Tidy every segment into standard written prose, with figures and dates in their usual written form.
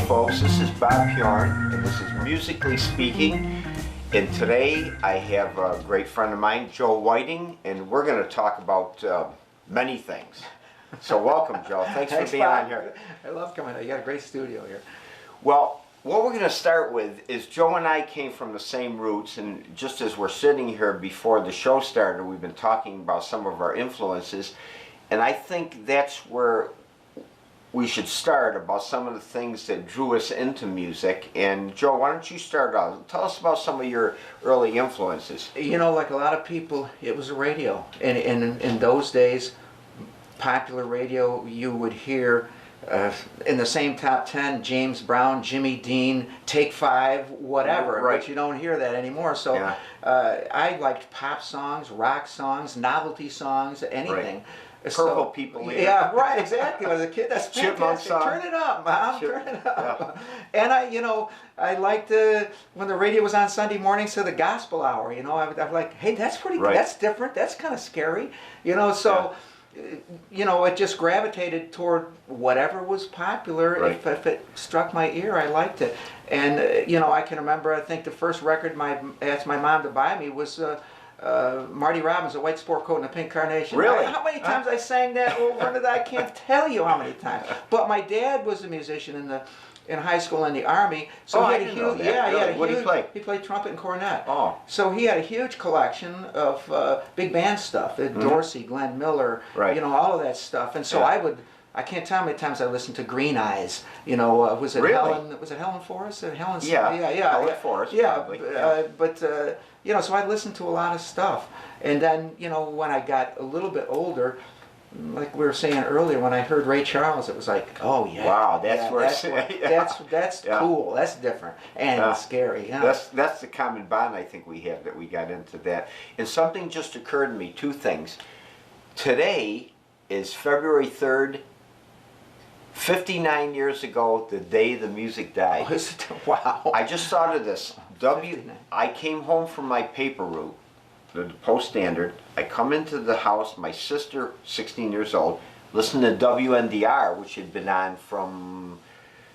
folks, this is Bob Piorun, and this is Musically Speaking. And today I have a great friend of mine, Joe Whiting, and we're going to talk about many things. So welcome, Joe. Thanks for being on here. I love coming out. You got a great studio here. Well, what we're going to start with is Joe and I came from the same roots, and just as we're sitting here before the show started, we've been talking about some of our influences, and I think that's where we should start, about some of the things that drew us into music. And Joe, why don't you start out? Tell us about some of your early influences. You know, like a lot of people, it was radio. And in those days, popular radio, you would hear in the same top 10, James Brown, Jimmy Dean, Take Five, whatever. Right. But you don't hear that anymore. So Yeah. I liked pop songs, rock songs, novelty songs, anything. Right. Purple People Eater. Yeah, right, exactly. When I was a kid, that's Chipmunk fantastic. song. Turn it up, Mom. Sure. Turn it up. Yeah. And I liked when the radio was on Sunday mornings to the gospel hour. You know, I'm like, hey, that's pretty. Right. That's different. That's kind of scary. You know, so. Yeah. You know, it just gravitated toward whatever was popular. Right. If it struck my ear, I liked it. And you know, I can remember. I think the first record I asked my mom to buy me was Marty Robbins, A White Sport Coat and a Pink Carnation. Really? How many times I sang that over and I can't tell you how many times. But my dad was a musician in high school and the Army, so he had I a didn't know huge. that. Yeah, Really? he had a What did he play? He played trumpet and cornet. Oh. So he had a huge collection of big band stuff. Dorsey, Glenn Miller, Right. you know, all of that stuff. And so Yeah. I can't tell how many times I listened to Green Eyes. You know, was it Really? Helen Forrest? Helen. Yeah. Yeah. Helen Forrest, Yeah. probably. But you know, so I listened to a lot of stuff. And then, you know, when I got a little bit older, like we were saying earlier, when I heard Ray Charles, it was like, oh yeah, Wow, that's yeah, where that's it's- that's Yeah. cool, that's different and Yeah. scary. Yeah. That's the common bond I think we have, that we got into that. And something just occurred to me, two things. Today is February 3rd, 59 years ago, the day the music died. Wow. I just thought of this. 59. I came home from my paper route, the Post Standard. I come into the house, my sister, 16 years old, listened to WNDR, which had been on from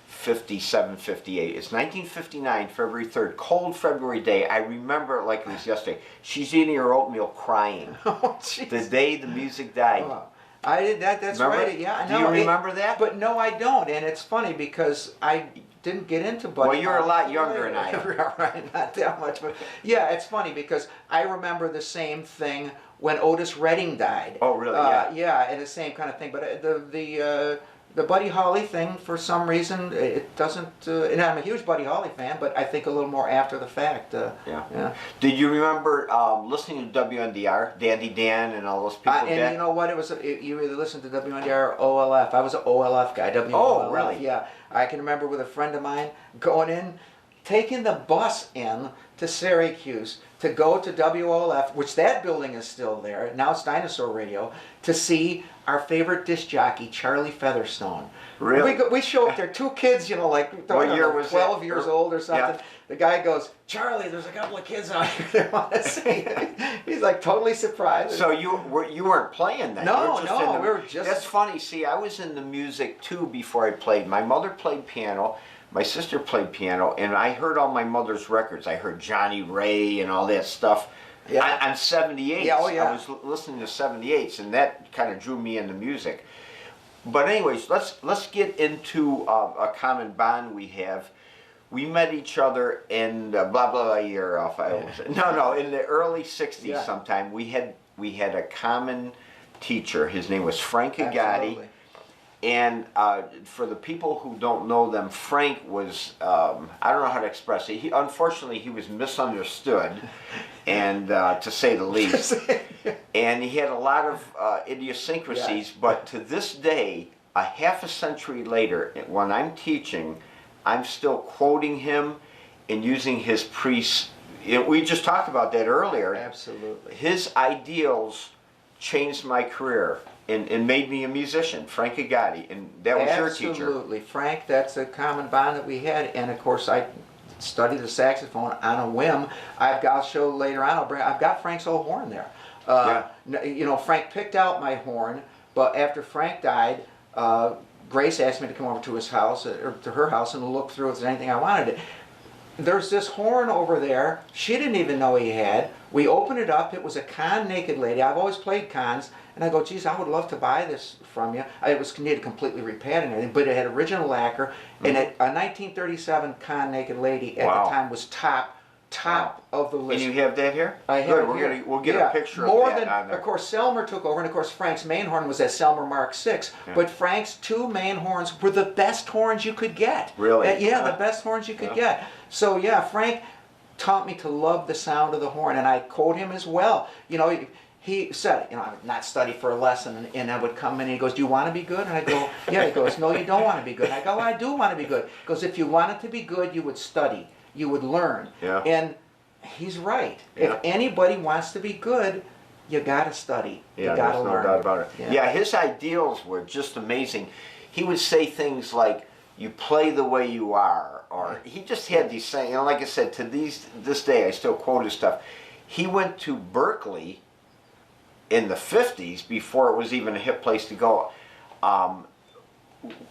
57, 58. It's 1959, February 3rd, cold February day. I remember it like it was yesterday. She's eating her oatmeal crying. Oh, jeez. The day the music died. Oh, I did that. That's Remember? right. Yeah, I Do know. you remember that? But no, I don't. And it's funny because I didn't get into Buddy. Well, you're a lot younger than I am. Right, not that much. But yeah, it's funny because I remember the same thing when Otis Redding died. Oh, really? Yeah. Yeah, and the same kind of thing. But the Buddy Holly thing, for some reason, it doesn't. And I'm a huge Buddy Holly fan, but I think a little more after the fact. Yeah. Did you remember listening to WNDR, Dandy Dan, and all those people? And you know what? You either listened to WNDR or OLF. I was an OLF guy. WOLF. Oh, really? Yeah. I can remember with a friend of mine going in, taking the bus in to Syracuse to go to WOLF, which that building is still there. Now it's Dinosaur Radio, to see our favorite disc jockey, Charlie Featherstone. Really? We show up there, two kids, you know, like What year was 12 that? years old or something. Yeah. The guy goes, Charlie, there's a couple of kids out here that want to see you. He's like totally surprised. So you weren't playing then? No, You were just no, in the, we were just- That's funny. See, I was in the music too before I played. My mother played piano. My sister played piano, and I heard all my mother's records. I heard Johnny Ray and all that stuff. Yeah. I'm 78. Yeah, oh yeah. I was listening to 78s, and that kind of drew me into music. But anyways, let's get into a common bond we have. We met each other in blah blah year off. No, in the early '60s. Yeah. Sometime we had a common teacher. His name was Frank Agati. Absolutely. And for the people who don't know them, Frank was, I don't know how to express it. Unfortunately, he was misunderstood, and to say the least. And he had a lot of idiosyncrasies, Yeah. but to this day, a half a century later, when I'm teaching, I'm still quoting him and using his we just talked about that earlier. Absolutely. His ideals changed my career. And made me a musician, Frank Agati, and that was your teacher. Absolutely, Frank. That's a common bond that we had, and of course I studied the saxophone on a whim. I'll show later on. I've got Frank's old horn there. You know, Frank picked out my horn, but after Frank died, Grace asked me to come over to his house, or to her house, and look through if there's anything I wanted. There's this horn over there. She didn't even know he had. We opened it up. It was a Kahn Naked Lady. I've always played Kahns. And I go, geez, I would love to buy this from you. It was needed completely repainted and everything, but it had original lacquer. And a 1937 Kahn Naked Lady at the time was top of the list. And you have that here? I have Good. it here. We'll get a picture More of that than, on there. of course, Selmer took over, and of course Frank's main horn was that Selmer Mark VI. Yeah. But Frank's two main horns were the best horns you could get. Really? Yeah, the best horns you could get. So yeah, Frank taught me to love the sound of the horn, and I quote him as well. You know, he said, you know, I would not study for a lesson, and I would come in and he goes, do you want to be good? And I go, yeah. He goes, no, you don't want to be good. And I go, I do want to be good. He goes, if you wanted to be good, you would study. You would learn. Yeah. And he's right. Yeah. If anybody wants to be good, you got to study. Yeah, you got to there's learn. no doubt about it. Yeah. Yeah, his ideals were just amazing. He would say things like, you play the way you are, or he just had these sayings, you know, like I said, to this day, I still quote his stuff. He went to Berkeley in the 50s, before it was even a hip place to go.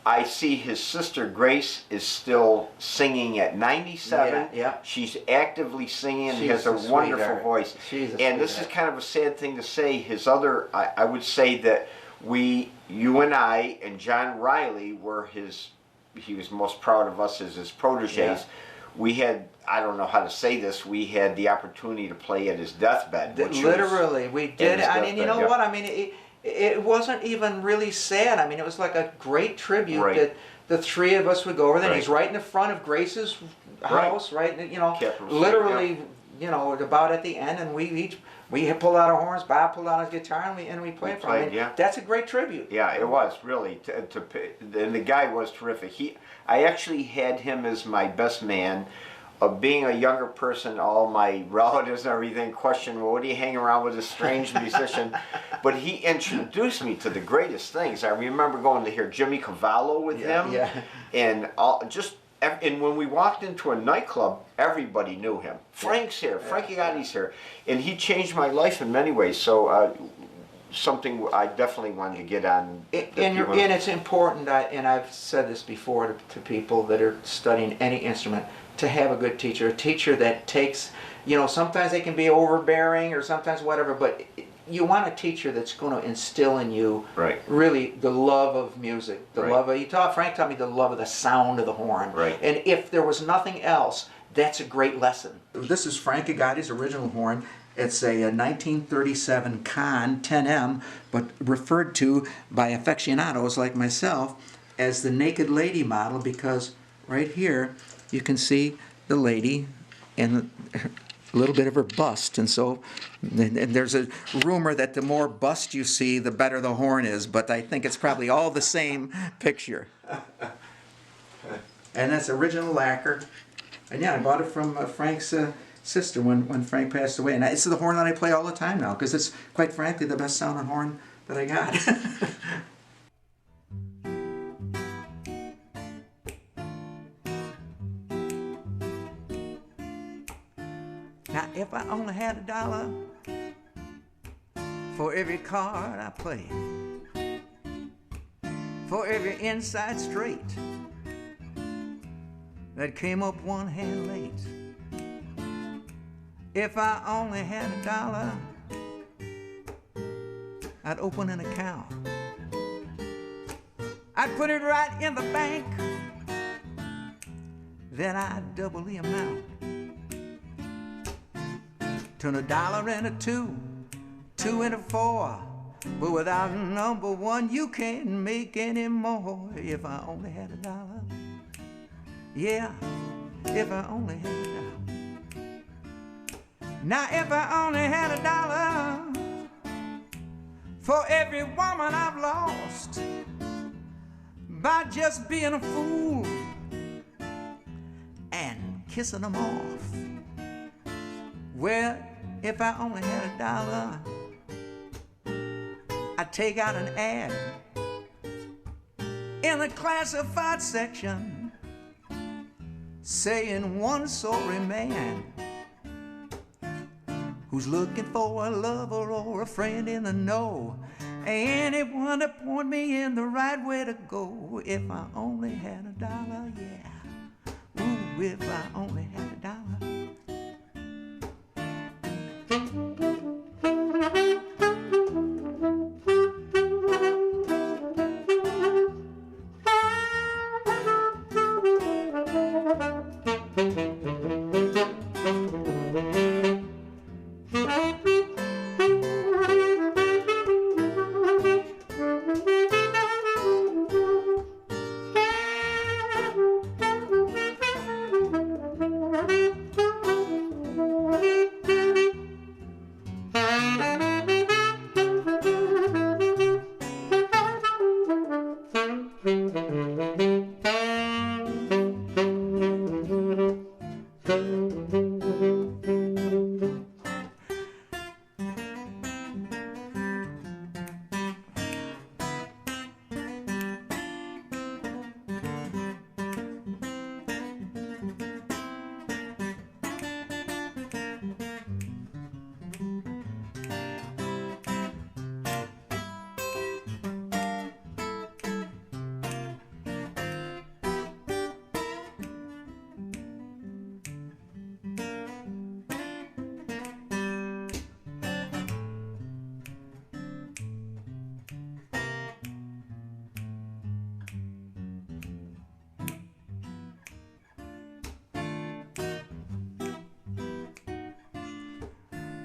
I see his sister Grace is still singing at 97. Yeah. She's actively singing. She's has a a wonderful sweetheart. voice. She's a And this is sweetheart. kind of a sad thing to say. His other, I would say that you and I and John Riley were he was most proud of us as his proteges. Yeah. We had, I don't know how to say this, we had the opportunity to play at his deathbed. Literally, we did. his I mean, you deathbed, know yeah. what? I mean, it wasn't even really sad. I mean, it was like a great tribute Right. that the three of us would go over there. Right. He's right in the front of Grace's house, right? You know, Capital literally, City, you know, about at the end, and we pulled out our horns. Bob pulled out his guitar, and we played for him. I mean, yeah. That's a great tribute. Yeah, it was really. And the guy was terrific. I actually had him as my best man. Of being a younger person, all my relatives and everything questioned, well, what do you hang around with a strange musician? But he introduced me to the greatest things. I remember going to hear Jimmy Cavallo with him, and and when we walked into a nightclub, everybody knew him. Frank's here, Frankie Gotti's here, and he changed my life in many ways. So something I definitely wanted to get on. And it's important, and I've said this before to people that are studying any instrument, to have a good teacher, a teacher that takes, you know, sometimes they can be overbearing or sometimes whatever, but you want a teacher that's going to instill in you really the love of music, the love of, Frank taught me the love of the sound of the horn. Right. And if there was nothing else, that's a great lesson. This is Frank Gotti's original horn. It's a 1937 Kahn 10M, but referred to by aficionados like myself as the Naked Lady model, because right here you can see the lady and a little bit of her bust, and so and there's a rumor that the more bust you see, the better the horn is, but I think it's probably all the same picture. And that's original lacquer. And yeah, I bought it from Frank's sister when Frank passed away, and it's the horn that I play all the time now, because it's, quite frankly, the best sounding horn that I got. Now, if I only had $1 for every card I play, for every inside straight that came up one hand late, if I only had $1, I'd open an account. I'd put it right in the bank, then I'd double the amount. Turn $1 into $2, $2 into $4. But without number 1, you can't make any more. If I only had $1. Yeah, if I only had $1. Now if I only had $1 for every woman I've lost by just being a fool and kissing them off. Well, if I only had $1, I'd take out an ad in the classified section saying one sorry man who's looking for a lover or a friend in the know Anyone to point me in the right way to go. If I only had a dollar, yeah. Ooh, if I only had a dollar.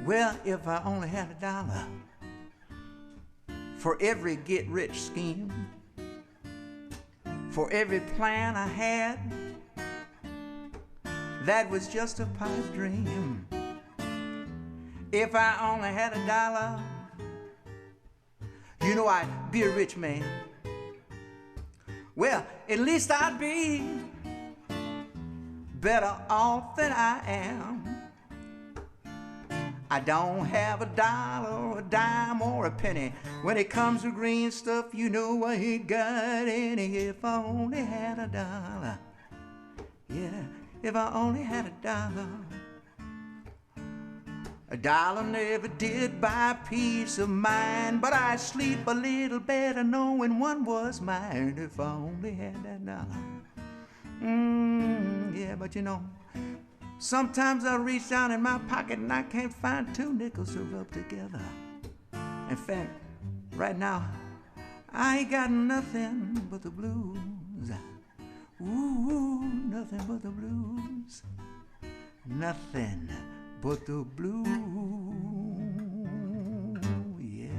Well, if I only had a dollar for every get-rich scheme, for every plan I had, that was just a pipe dream. If I only had a dollar, you know I'd be a rich man. Well, at least I'd be better off than I am. I don't have a dollar or a dime or a penny. When it comes to green stuff, you know I ain't got any. If I only had a dollar, yeah, if I only had a dollar. A dollar never did buy peace of mind, but I sleep a little better knowing one was mine. If I only had that dollar. Yeah, but you know, sometimes I reach down in my pocket and I can't find two nickels to rub together. In fact, right now, I ain't got nothing but the blues. Ooh, nothing but the blues. Nothing but the blues, yeah.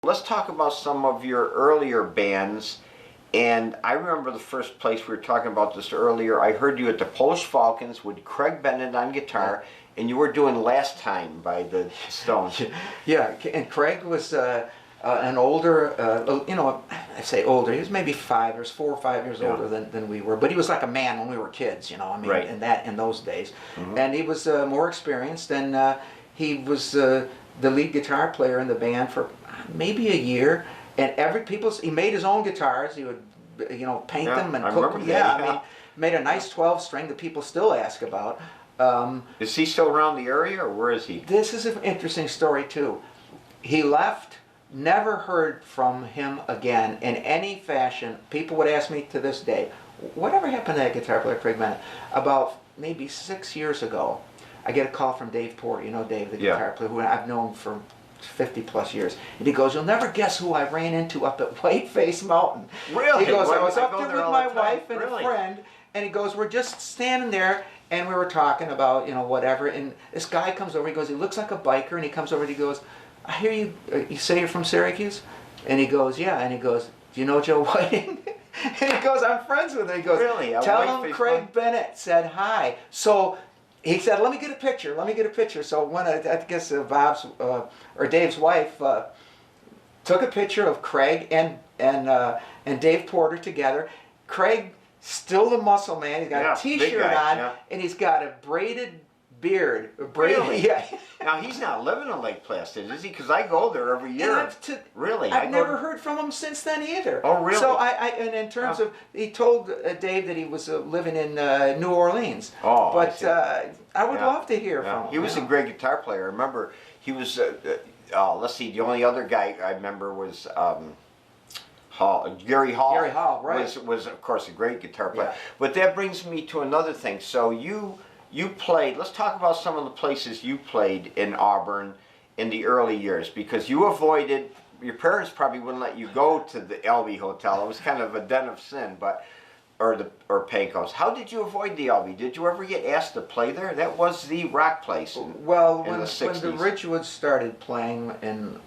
Let's talk about some of your earlier bands. And I remember the first place we were talking about this earlier. I heard you at the Polish Falcons with Craig Bennett on guitar, and you were doing "Last Time" by the Stones. Yeah, and Craig was an older, you know, I say older. He was maybe 4 or 5 years older than we were, but he was like a man when we were kids. You know, I mean, right. in those days, and he was more experienced, and he was the lead guitar player in the band for maybe a year. And he made his own guitars. He would, you know, paint them and cook them. Yeah, I mean, made a nice 12-string that people still ask about. Is he still around the area, or where is he? This is an interesting story too. He left, never heard from him again in any fashion. People would ask me to this day, whatever happened to that guitar player, Craig Bennett? About maybe 6 years ago, I get a call from Dave Porter. You know Dave, the guitar player, who I've known for 50 plus years. And he goes, you'll never guess who I ran into up at Whiteface Mountain. Really? He goes, I was up there with my the wife and a friend, and he goes, we're just standing there, and we were talking about, you know, whatever, and this guy comes over, he goes, he looks like a biker, and he comes over and he goes, I hear you say you're from Syracuse? And he goes, yeah, and he goes, do you know Joe Whiting? And he goes, I'm friends with him. He goes, really? Tell him Craig Bennett said hi. So he said, let me get a picture, let me get a picture. So when I guess Bob's or Dave's wife took a picture of Craig and Dave Porter together. Craig, still the muscle man, he's got a t-shirt on, and he's got a braided beard. Really? Yeah. Now he's not living in Lake Placid, is he? Because I go there every And year. Really? I've never heard from him since then either. Oh, really? So and in terms of, he told Dave that he was living in New Orleans. Oh, but I would Yeah. love to hear Yeah. from him. He was a great guitar player. I remember he was. Let's see. The only other guy I remember was Hall. Gary Hall. Gary Hall, right. Was of course a great guitar player. Yeah. But that brings me to another thing. So you played. Let's talk about some of the places you played in Auburn in the early years, because you avoided. Your parents probably wouldn't let you go to the LB Hotel. It was kind of a den of sin, but or Pecos. How did you avoid the LB? Did you ever get asked to play there? That was the rock place. Well, in when the the 60s. Ridgewoods started playing, and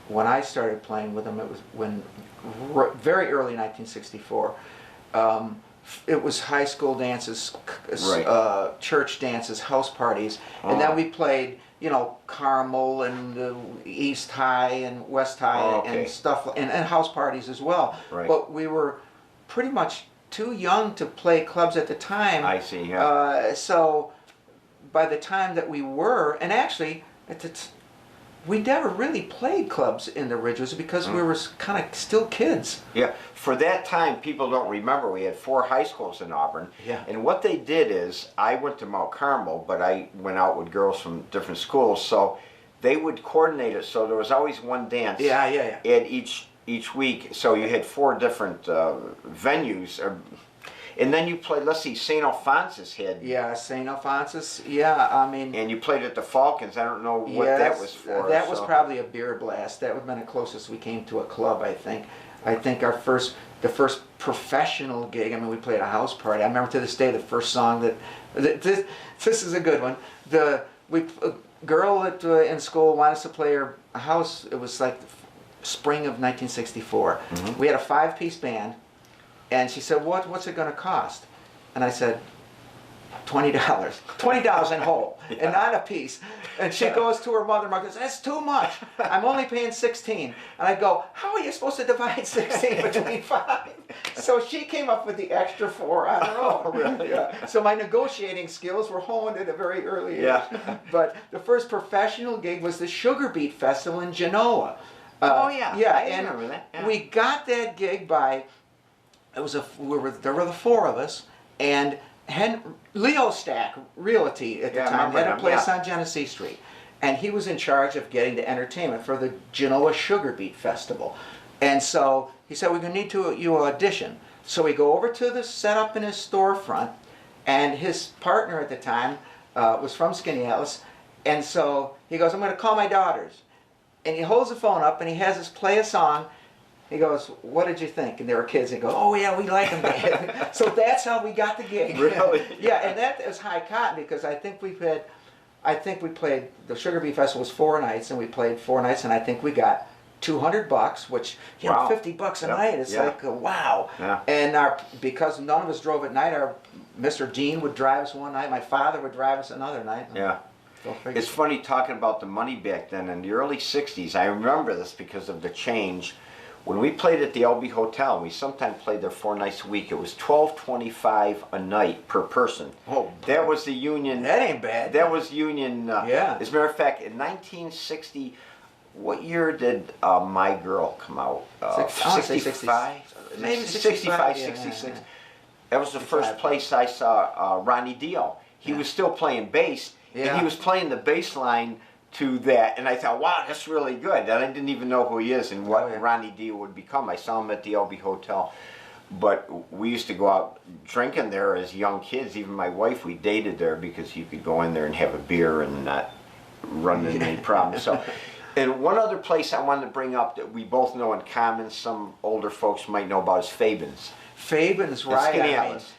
when I started playing with them, it was very early 1964. It was high school dances, Right. church dances, house parties, and then we played, Carmel and East High and West High and stuff, and house parties as well. Right. But we were pretty much too young to play clubs at the time. I see. Yeah. So by the time that we were, and actually, we never really played clubs in the Ridges because we were kind of still kids. Yeah, for that time, people don't remember, we had 4 high schools in Auburn. Yeah. And what they did is, I went to Mount Carmel, but I went out with girls from different schools, so they would coordinate it, so there was always one dance Yeah. at each week. So you had 4 different venues. And then you played, let's see, St. Alphonsus had. Yeah, St. Alphonsus. Yeah, I mean. And you played at the Falcons. I don't know what that was for. That was probably a beer blast. That would have been the closest we came to a club, I think. I think the first professional gig, I mean, we played a house party. I remember to this day the first song this is a good one. A girl in school wanted us to play her a house. It was like spring of 1964. Mm-hmm. We had a 5-piece band. And she said, what's it going to cost? And I said, $20. $20 in whole, and not a piece. And she goes to her mother and goes, that's too much. I'm only paying 16. And I go, how are you supposed to divide 16 between 5? So she came up with the extra 4 on her own. Oh, really? Yeah. So my negotiating skills were honed at a very early age. Yeah. But the first professional gig was the Sugar Beet Festival in Genoa. Oh, yeah. Yeah, I and remember that. Yeah. we got that gig by... there were the 4 of us, and Leo Stack Realty at the time had a place on Genesee Street, and he was in charge of getting the entertainment for the Genoa Sugar Beet Festival. And so he said, we're going to need you audition. So we go over to the setup in his storefront, and his partner at the time was from Skinny Atlas, and so he goes, I'm going to call my daughters. And he holds the phone up and he has us play a song. He goes, what did you think? And they were kids. They go, oh yeah, we like him. So that's how we got the gig. Really? Yeah, and that was high cotton because I think we played, the Sugar Beet Festival was 4 nights, and we played 4 nights, and I think we got $200, which, Wow. $50 a night. It's like, wow. Yeah. And because none of us drove at night, Mr. Dean would drive us one night, my father would drive us another night. Yeah. It's funny talking about the money back then in the early 60s. I remember this because of the change. When we played at the LB Hotel, we sometimes played there 4 nights a week. It was $12.25 a night per person. Oh, that was the union. That ain't bad. That was union. Yeah. As a matter of fact, in 1960, what year did My Girl come out? 65? Maybe 65, 65, 66. yeah. That was the first place I saw Ronnie Dio. He was still playing bass, and he was playing the bass line to that, and I thought, wow, that's really good. And I didn't even know who he is and what Ronnie Dio would become. I saw him at the LB Hotel, but we used to go out drinking there as young kids. Even my wife, we dated there because you could go in there and have a beer and not run into any problems. So, and one other place I wanted to bring up that we both know in common, some older folks might know about, is Fabin's. Fabin's, right? Skinny Atlas.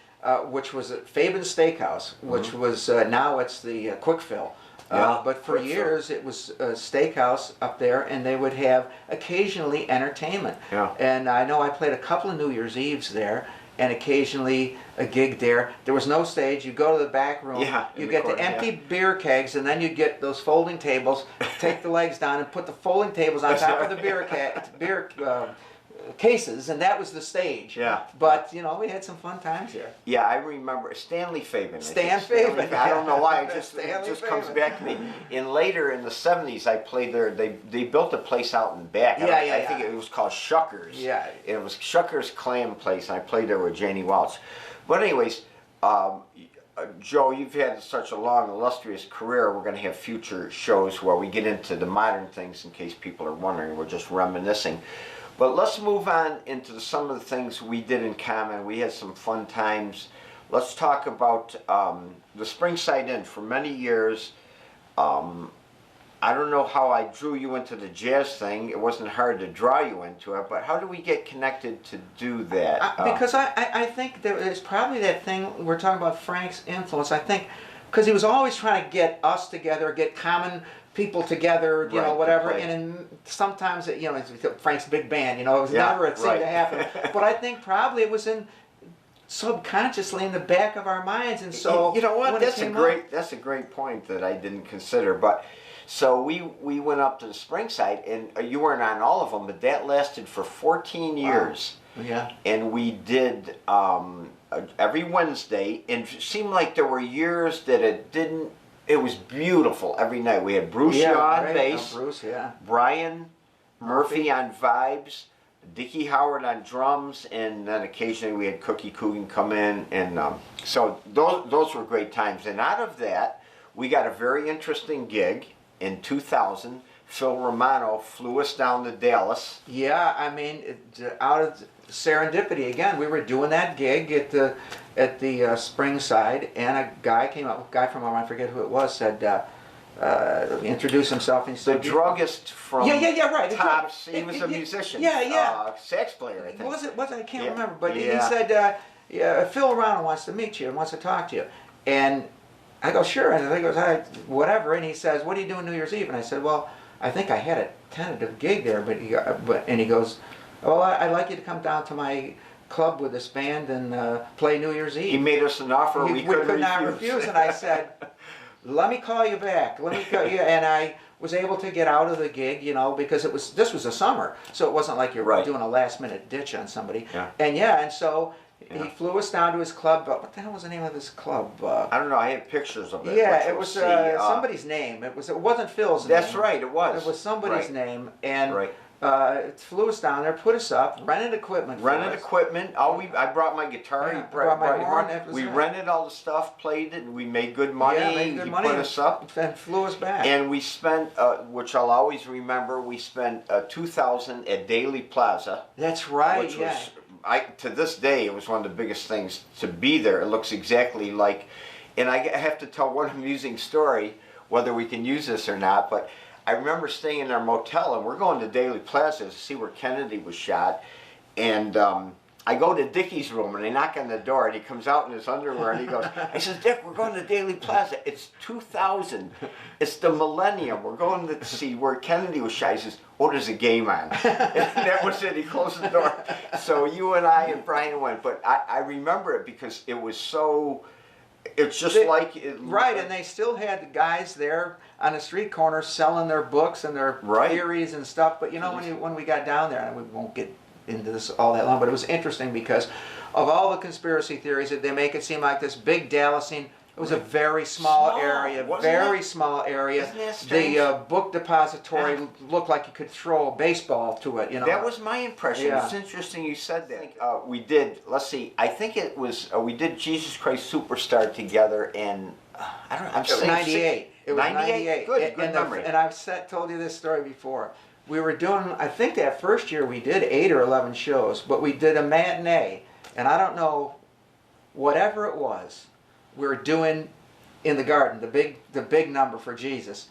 Which was at Fabin's Steakhouse, which was now it's the Quick Fill. But for years it was a steakhouse up there, and they would have occasionally entertainment. Yeah. And I know I played a couple of New Year's Eves there, and occasionally a gig there. There was no stage. You go to the back room. You get the empty beer kegs, and then you get those folding tables. Take the legs down and put the folding tables on top of the cases, and that was the stage. Yeah. But, you know, we had some fun times there. Yeah, I remember Stanley Fabian. Stan Fabian. I don't know why, it just Stanley comes Fabian. back to me. And later in the 70s, I played there. They built a place out in back. I think it was called Shuckers. Yeah. It was Shuckers Clam Place, and I played there with Janie Welch. But anyways, Joe, you've had such a long, illustrious career. We're going to have future shows where we get into the modern things in case people are wondering. We're just reminiscing. But let's move on into some of the things we did in common. We had some fun times. Let's talk about the Springside Inn. For many years, I don't know how I drew you into the jazz thing. It wasn't hard to draw you into it, but how do we get connected to do that? Because I think there's probably that thing, we're talking about Frank's influence, I think, because he was always trying to get us together, get common people together, you know, whatever, and sometimes, you know, Frank's big band, you know, it was never a thing to happen. But I think probably it was subconsciously in the back of our minds, and so you know what, that's a great point that I didn't consider. But so we went up to the Springside, and you weren't on all of them, but that lasted for 14 years. Wow. Yeah. And we did every Wednesday, and it seemed like there were years that it didn't. It was beautiful every night. We had Bruce on bass, Bruce, Brian Murphy on vibes, Dickie Howard on drums, and then occasionally we had Cookie Coogan come in, and so those were great times. And out of that, we got a very interesting gig in 2000. Phil Romano flew us down to Dallas. Yeah, I mean, out of serendipity again. We were doing that gig at the Springside, and a guy came up. A guy from I forget who it was, said, introduced himself, and he said, the druggist from right. Tops. He was a musician. Sax player, I think. Was it? I can't remember. But he said, Phil Romano wants to meet you and wants to talk to you. And I go, sure. And he goes, whatever. And he says, what are you doing New Year's Eve? And I said, well, I think I had a tentative gig there, and he goes, well, I'd like you to come down to my club with this band and play New Year's Eve. He made us an offer we could not refuse. And I said, let me call you back. Let me call you. And I was able to get out of the gig, you know, because this was a summer, so it wasn't like you're doing a last minute ditch on somebody. Yeah. And so he flew us down to his club. But what the hell was the name of this club? I don't know. I have pictures of it. Yeah, it was somebody's name. It wasn't Phil's name. That's right. It was. It was somebody's name, and it flew us down there, put us up, rented equipment. I brought my guitar. Yeah, brought my horn. We rented all the stuff, played it, and we made good money. Yeah, made good money. Put us up and flew us back. And we spent, which I'll always remember, we spent 2000 at Daly Plaza. That's right. Which was, to this day, it was one of the biggest things to be there. It looks exactly like, and I have to tell one amusing story, whether we can use this or not, but I remember staying in our motel, and we're going to Daly Plaza to see where Kennedy was shot, and I go to Dickie's room, and I knock on the door, and he comes out in his underwear, and he goes, I says, Dick, we're going to Daly Plaza. It's 2000. It's the millennium. We're going to see where Kennedy was shot. He says, oh, there's a game on. And that was it. He closed the door. So you and I and Brian went, but I remember it because it was so... It's just right, and they still had the guys there on the street corner selling their books and their theories and stuff. But you know, when we got down there, and we won't get into this all that long, but it was interesting because of all the conspiracy theories that they make it seem like this big Dallas scene. It was a very small area, very small area. Isn't that strange? The book depository looked like you could throw a baseball to it. You know, that was my impression. Yeah. It's interesting you said that. We did. Let's see. I think it was. We did Jesus Christ Superstar together, and I don't know. I'm saying 98. It was 98. Good memory. And I've told you this story before. We were doing. I think that first year we did 8 or 11 shows, but we did a matinee, and I don't know, whatever it was. We were doing in the garden, the big number for Jesus,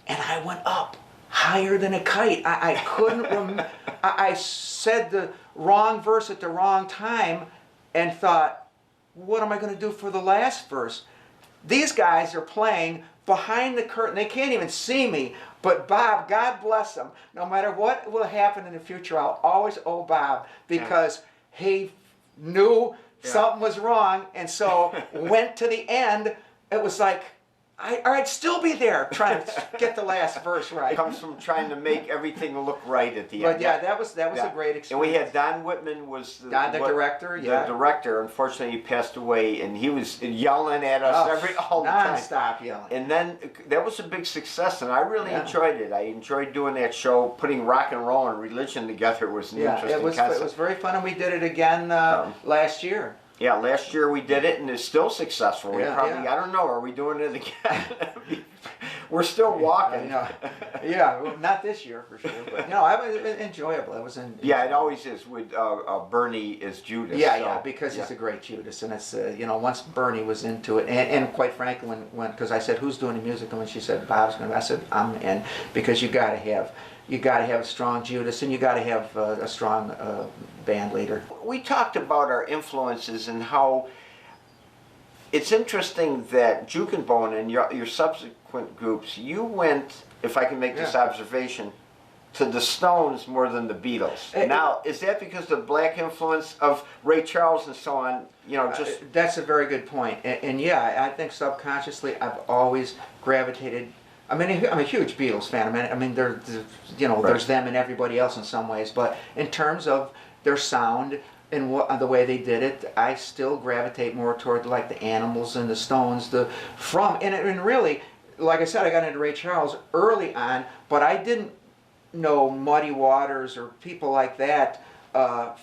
and I went up higher than a kite. I couldn't remember. I said the wrong verse at the wrong time, and thought, what am I going to do for the last verse? These guys are playing behind the curtain. They can't even see me. But Bob, God bless him. No matter what will happen in the future, I'll always owe Bob because he knew. Something was wrong, and so went to the end. It was like, I'd still be there trying to get the last verse right. It comes from trying to make everything look right at the But end. yeah, that was a great experience. And we had Don Whitman was the director. The director. Unfortunately, he passed away, and he was yelling at us all the time. Non-stop yelling. And then that was a big success, and I really enjoyed it. I enjoyed doing that show. Putting rock and roll and religion together was an interesting concept. It was very fun, and we did it again last year. Yeah, last year we did it, and it's still successful. We probably, yeah. I don't know, are we doing it again? We're still walking. Yeah, well, not this year for sure, but no, it was enjoyable. It was yeah, it always is with Bernie as Judas. Yeah, because he's a great Judas, and it's once Bernie was into it, and quite frankly, when because I said who's doing the music, and when she said Bob's going to, I said I'm in, because you got to have a strong Judas, and you got to have a strong band leader. We talked about our influences and how it's interesting that Juke and Bone and your subsequent groups, you went, if I can make this observation, to the Stones more than the Beatles. Now, is that because the black influence of Ray Charles and so on? That's a very good point, and yeah, I think subconsciously I've always gravitated. I mean, I'm a huge Beatles fan. I mean, there's them and everybody else in some ways, but in terms of their sound and the way they did it, I still gravitate more toward like the Animals and the Stones. And really, like I said, I got into Ray Charles early on, but I didn't know Muddy Waters or people like that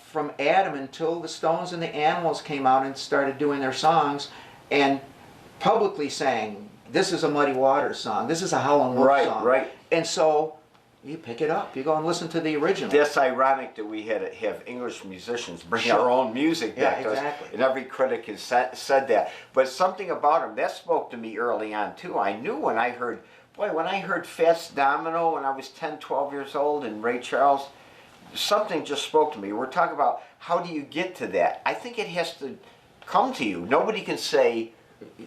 from Adam until the Stones and the Animals came out and started doing their songs and publicly saying, this is a Muddy Waters song, this is a Howlin' Wolf song. Right. And so you pick it up, you go and listen to the original. That's ironic that we had to have English musicians bring our own music back to us. And every critic has said that. But something about him, that spoke to me early on too. I knew when I heard Fats Domino when I was 10, 12 years old and Ray Charles, something just spoke to me. We're talking about how do you get to that? I think it has to come to you. Nobody can say,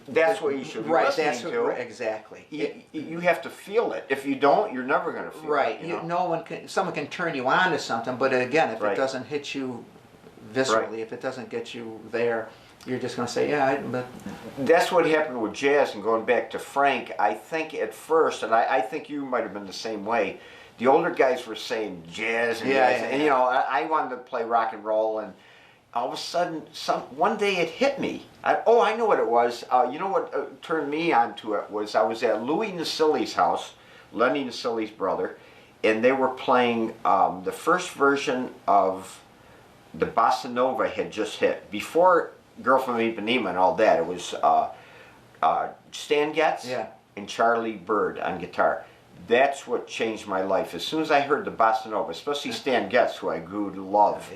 that's what you should be listening to. Exactly. You have to feel it. If you don't, you're never going to feel it. Right. Someone can turn you on to something, but again, if it doesn't hit you viscerally, if it doesn't get you there, you're just going to say, but... That's what happened with jazz, and going back to Frank, I think at first, and I think you might have been the same way, the older guys were saying jazz and and I wanted to play rock and roll, and all of a sudden, one day it hit me. I know what it was. You know what turned me onto it was I was at Louis Nasilli's house, Lenny Nasilli's brother, and they were playing the first version of the Bossa Nova had just hit. Before Girl from Ipanema and all that, it was Stan Getz and Charlie Bird on guitar. That's what changed my life. As soon as I heard the Bossa Nova, especially Stan Getz, who I grew to love.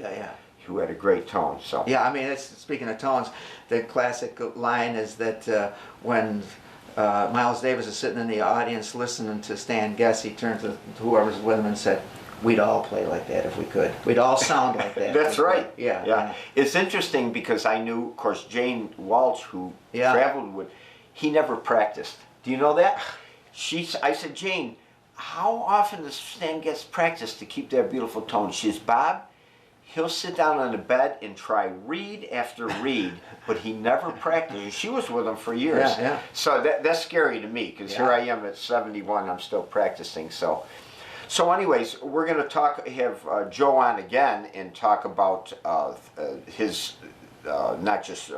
Who had a great tone. So I mean, speaking of tones, the classic line is that when Miles Davis is sitting in the audience listening to Stan Getz, he turned to whoever's with him and said, "We'd all play like that if we could. We'd all sound like that." That's right. Yeah. It's interesting because I knew, of course, Jane Walsh, who traveled with, he never practiced. Do you know that? I said, Jane, how often does Stan Getz practice to keep that beautiful tone? She says, Bob, he'll sit down on the bed and try reed after reed, but he never practiced. She was with him for years. So that's scary to me, because here I am at 71, I'm still practicing. So anyways, we're going to have Joe on again and talk about his, not just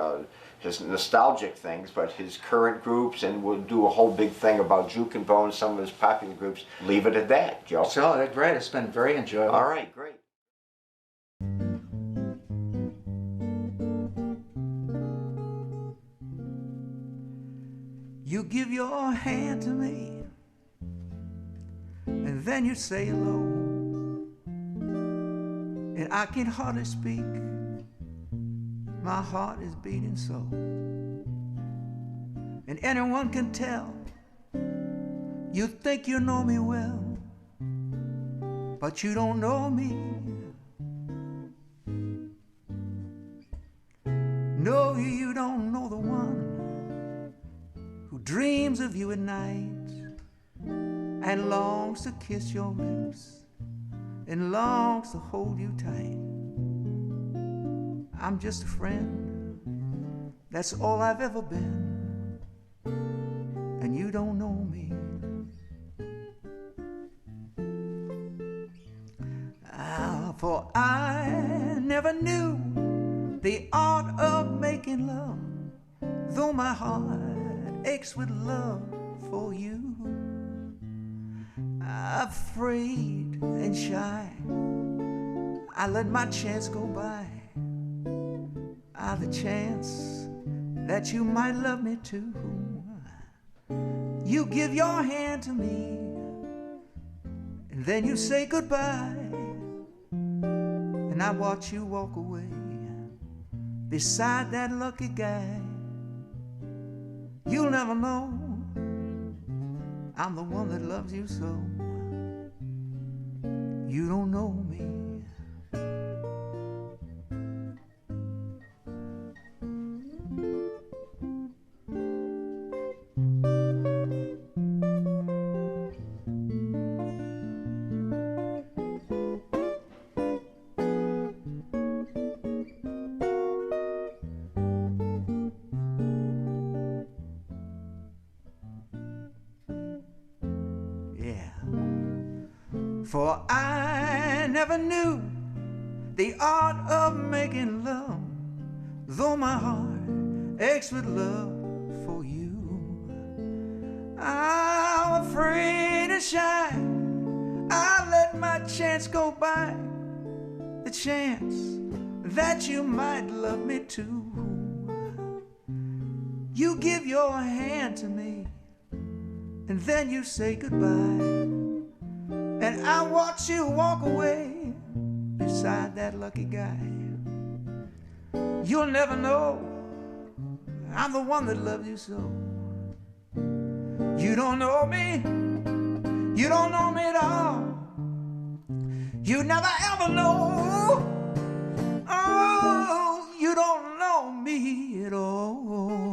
his nostalgic things, but his current groups, and we'll do a whole big thing about Juke and Bone, some of his popular groups. Leave it at that, Joe. So, great. It's been very enjoyable. All right, great. You give your hand to me, and then you say hello, and I can hardly speak, my heart is beating so, and anyone can tell, you think you know me well, but you don't know me. No, you don't know the one who dreams of you at night and longs to kiss your lips and longs to hold you tight. I'm just a friend, that's all I've ever been. and you don't know me. For I never knew the art of making love, though my heart aches with love for you. Afraid and shy, I let my chance go by. The chance that you might love me too. You give your hand to me, and then you say goodbye. And I watch you walk away beside that lucky guy. You'll never know I'm the one that loves you so. You don't know me. For I never knew the art of making love, though my heart aches with love for you. I'm afraid and shy, I let my chance go by, the chance that you might love me too. You give your hand to me, and then you say goodbye. And I watch you walk away beside that lucky guy. You'll never know I'm the one that loves you so. You don't know me, you don't know me at all. You never ever know. Oh, you don't know me at all.